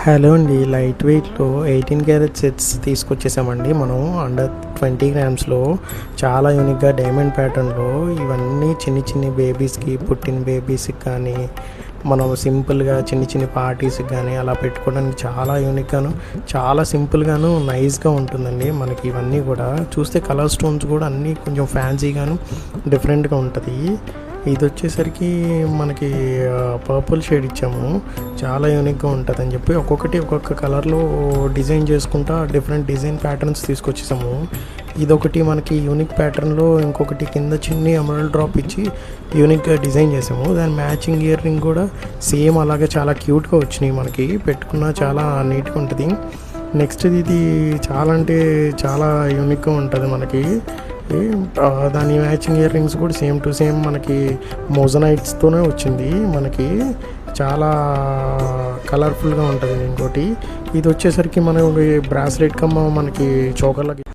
Hello అండి, light వెయిట్లో 18 carrot sets తీసుకొచ్చేసామండి. మనం అండర్ 20 గ్రామ్స్లో చాలా యూనిక్గా డైమండ్ ప్యాటర్న్లో ఇవన్నీ చిన్ని బేబీస్కి, పుట్టిన బేబీస్కి కానీ మనం సింపుల్గా చిన్ని పార్టీస్కి కానీ అలా పెట్టుకోవడానికి చాలా యూనిక్గాను, చాలా సింపుల్గాను, నైస్గా ఉంటుందండి. మనకి ఇవన్నీ కూడా చూస్తే కలర్ స్టోన్స్ కూడా అన్నీ కొంచెం ఫ్యాన్సీగాను డిఫరెంట్గా ఉంటుంది. ఇది వచ్చేసరికి మనకి పర్పుల్ షేడ్ ఇచ్చాము, చాలా యూనిక్గా ఉంటుంది అని చెప్పి ఒక్కొక్క కలర్లో డిజైన్ చేసుకుంటా డిఫరెంట్ డిజైన్ ప్యాటర్న్స్ తీసుకొచ్చేసాము. ఇదొకటి మనకి యూనిక్ ప్యాటర్న్లో, ఇంకొకటి కింద చిన్ని ఎమరల్డ్ డ్రాప్ ఇచ్చి యూనిక్గా డిజైన్ చేసాము. దాని మ్యాచింగ్ ఇయర్ రింగ్ కూడా సేమ్ అలాగే చాలా క్యూట్గా వచ్చినాయి. మనకి పెట్టుకున్నా చాలా నీట్గా ఉంటుంది. నెక్స్ట్ ఇది చాలా అంటే చాలా యూనిక్గా ఉంటుంది మనకి. దాని మ్యాచింగ్ ఇయర్ రింగ్స్ కూడా సేమ్ టు సేమ్ మనకి మోజనైట్స్తోనే వచ్చింది. మనకి చాలా కలర్ఫుల్గా ఉంటుంది. ఇంకోటి ఇది వచ్చేసరికి మనం బ్రాస్లెట్ కమ్మ మనకి చోకర్లకి